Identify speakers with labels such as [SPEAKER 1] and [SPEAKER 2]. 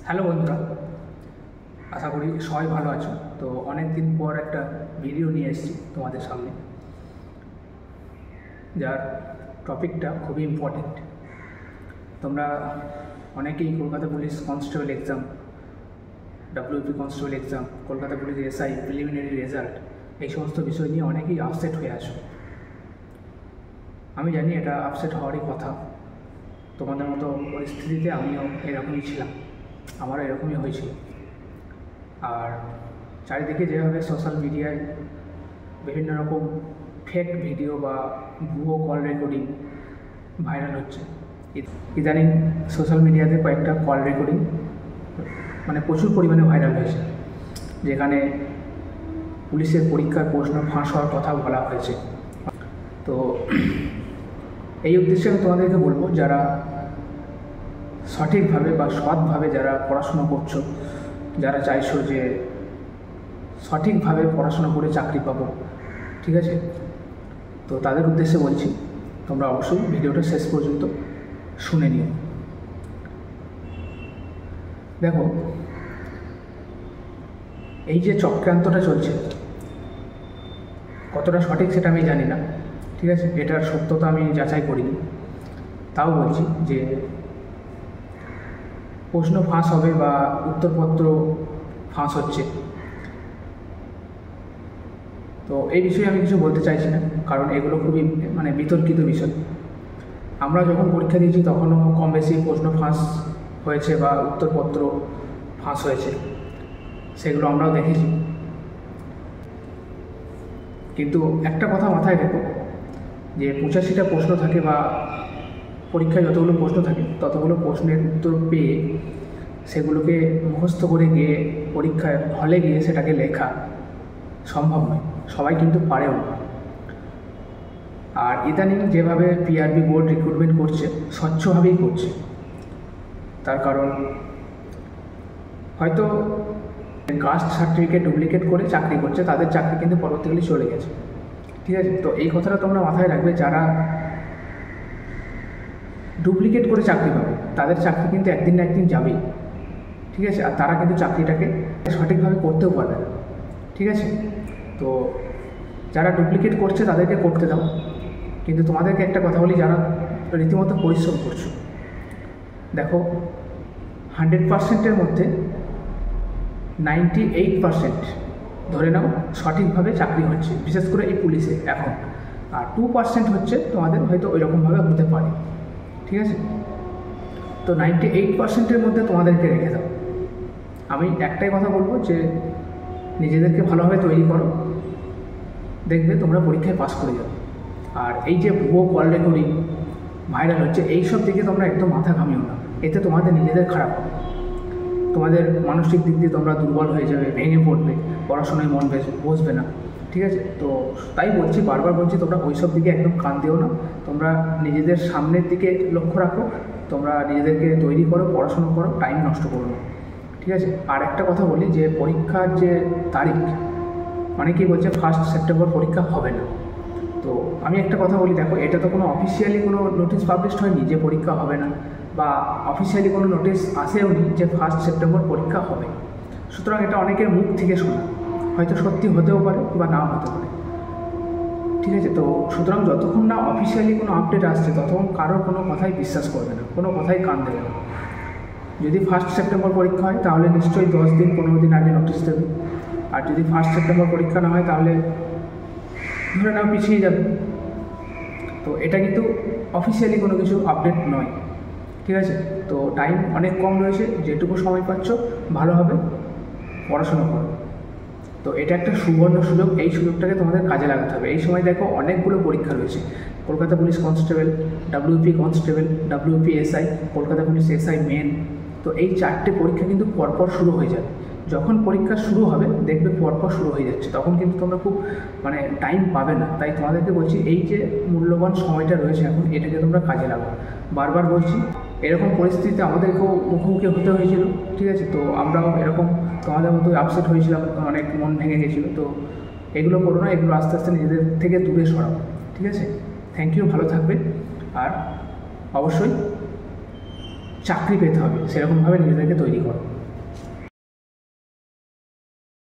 [SPEAKER 1] Hello বন্ধুরা, আশা করি সবাই ভালো আছো। তো অনেক দিন পর একটা ভিডিও নিয়ে এসেছি তোমাদের সামনে, যার টপিকটা খুবই ইম্পর্টেন্ট। তোমরা অনেকেই Kolkata police constable exam, WP constable exam, Kolkata police SI preliminary result, এই সমস্ত বিষয় নিয়ে অনেকেই আপসেট হয়ে আছো। আমি জানি এটা আপসেট হওয়ারই কথা। তোমাদের মতো পরিস্থিতিতে আমিও এরকমই ছিলাম, আমারও এরকমই হয়েছিল। আর চারিদিকে যেভাবে সোশ্যাল মিডিয়ায় বিভিন্ন রকম ফেক ভিডিও বা ভুয়ো কল রেকর্ডিং ভাইরাল হচ্ছে, ইদানিং সোশ্যাল মিডিয়াতে কয়েকটা কল রেকর্ডিং প্রচুর পরিমাণে ভাইরাল হয়েছে, যেখানে পুলিশের পরীক্ষার প্রশ্ন ফাঁস হওয়ার কথা বলা হয়েছে। তো এই উদ্দেশ্যে আমি তোমাদেরকে বলবো, যারা সঠিকভাবে বা সৎভাবে যারা পড়াশুনো করছো, যারা চাইছো যে সঠিকভাবে পড়াশোনা করে চাকরি পাবো, ঠিক আছে, তো তাদের উদ্দেশ্যে বলছি, তোমরা অবশ্যই ভিডিওটা শেষ পর্যন্ত শুনে নিও। দেখো, এই যে চক্রান্তটা চলছে, কতটা সঠিক সেটা আমি জানি না, ঠিক আছে, এটার সত্যতা আমি যাচাই করিনি। তাও বলছি যে প্রশ্ন ফাঁস হবে বা উত্তরপত্র ফাঁস হচ্ছে, তো এই বিষয়ে আমি কিছু বলতে চাইছি না, কারণ এগুলো খুবই বিতর্কিত বিষয়। আমরা যখন পরীক্ষা দিয়েছি তখনও কম বেশি প্রশ্ন ফাঁস হয়েছে বা উত্তরপত্র ফাঁস হয়েছে, সেগুলো আমরাও দেখেছি। কিন্তু একটা কথা মাথায় রেখো, যে 85টা প্রশ্ন থাকে বা পরীক্ষায় যতগুলো প্রশ্ন থাকে ততগুলো প্রশ্নের উত্তর পেয়ে সেগুলোকে মুখস্থ করে গিয়ে পরীক্ষার হলে গিয়ে সেটাকে লেখা সম্ভব নয়, সবাই কিন্তু পারেও না। আর ইদানিং যেভাবে পিআরবি বোর্ড রিক্রুটমেন্ট করছে, স্বচ্ছভাবেই করছে। তার কারণ হয়তো কাস্ট সার্টিফিকেট ডুপ্লিকেট করে চাকরি করছে, তাদের চাকরি কিন্তু পরবর্তীকালে চলে গেছে, ঠিক আছে। তো এই কথাটা তোমরা মাথায় রাখবে, যারা ডুপ্লিকেট করে চাকরি পাবে তাদের চাকরি কিন্তু একদিন না একদিন যাবেই, ঠিক আছে। আর তারা কিন্তু চাকরিটাকে সঠিকভাবে করতেও পারবে না, ঠিক আছে। তো যারা ডুপ্লিকেট করছে তাদেরকে করতে দাও, কিন্তু তোমাদেরকে একটা কথা বলি, যারা রীতিমতো পরিশ্রম করছো, দেখো 100%-এর মধ্যে 98% ধরে নাও সঠিকভাবে চাকরি হচ্ছে, বিশেষ করে এই পুলিশে এখন। আর 2% হচ্ছে তোমাদের হয়তো ওইরকমভাবে হতে পারে, ঠিক আছে। তো 98%-এর মধ্যে তোমাদেরকে রেখে দাও। আমি একটাই কথা বলবো, যে নিজেদেরকে ভালোভাবে তৈরি করো, দেখবে তোমরা পরীক্ষায় পাস করে যাবে। আর এই যে ভুয়ো কল রেকর্ডিং ভাইরাল হচ্ছে, এইসব দিকে তোমরা একদম মাথা ঘামিও না, এতে তোমাদের নিজেদের খারাপ হবে। তোমাদের মানসিক দিক দিয়ে তোমরা দুর্বল হয়ে যাবে, ভেঙে পড়বে, পড়াশোনায় মন বসবে না, ঠিক আছে। তো তাই বলছি, বারবার বলছি, তোমরা ওইসব দিকে একদম কান দিও না, তোমরা নিজেদের সামনের দিকে লক্ষ্য রাখো, তোমরা নিজেদেরকে তৈরি করো, পড়াশোনা করো, টাইম নষ্ট করো না, ঠিক আছে। আর একটা কথা বলি, যে পরীক্ষার যে তারিখ, অনেকেই বলছে 1 সেপ্টেম্বর পরীক্ষা হবে না। তো আমি একটা কথা বলি, দেখো, এটা তো কোনো অফিসিয়ালি কোনো নোটিশ পাবলিশড হয়নি যে পরীক্ষা হবে না, বা অফিসিয়ালি কোনো নোটিশ আসেও নি যে 1 সেপ্টেম্বর পরীক্ষা হবে। সুতরাং এটা অনেকের মুখ থেকে শোনা, হয়তো সত্যি হতেও পারে বা নাও হতে পারে, ঠিক আছে। তো সুতরাং যতক্ষণ না অফিসিয়ালি কোনো আপডেট আসছে, ততক্ষণ কারোর কোনো কথাই বিশ্বাস করবে না, কোনো কথাই কান দেবে না। যদি 1 সেপ্টেম্বর পরীক্ষা হয় তাহলে নিশ্চয়ই 10 দিন 15 দিন আগে নোটিশ দেবে। আর যদি 1 সেপ্টেম্বর পরীক্ষা না হয় তাহলে ধরে নাও পিছিয়ে যাবে। তো এটা কিন্তু অফিসিয়ালি কোনো কিছু আপডেট নয়, ঠিক আছে। তো টাইম অনেক কম রয়েছে, যেটুকু সময় পাচ্ছ ভালোভাবে পড়াশোনা করো। তো এটা একটা সুবর্ণ সুযোগ, এই সুযোগটাকে তোমাদের কাজে লাগাতে হবে। এই সময় দেখো অনেকগুলো পরীক্ষা রয়েছে, Kolkata police constable, WP constable, WP SI, Kolkata police SI main. তো এই 4টে পরীক্ষা কিন্তু পরপর শুরু হয়ে যাবে। যখন পরীক্ষা শুরু হবে দেখবে পরপর শুরু হয়ে যাচ্ছে, তখন কিন্তু তোমরা খুব টাইম পাবে না। তাই তোমাদেরকে বলছি, এই যে মূল্যবান সময়টা রয়েছে এখন, এটাকে তোমরা কাজে লাগাও। বারবার বলছি, এরকম পরিস্থিতিতে আমাদেরকেও মুখোমুখি হতে হয়েছিল, ঠিক আছে। তো আমরাও এরকম তোমাদের মতো আপসেট হয়েছিলাম, অনেক মন ভেঙে গেছিলো। তো এগুলো করো না, এগুলো আস্তে আস্তে নিজেদের থেকে দূরে সরাও, ঠিক আছে। থ্যাংক ইউ, ভালো থাকবে। আর অবশ্যই চাকরি পেতে হবে, সেরকমভাবে নিজেদেরকে তৈরি করো।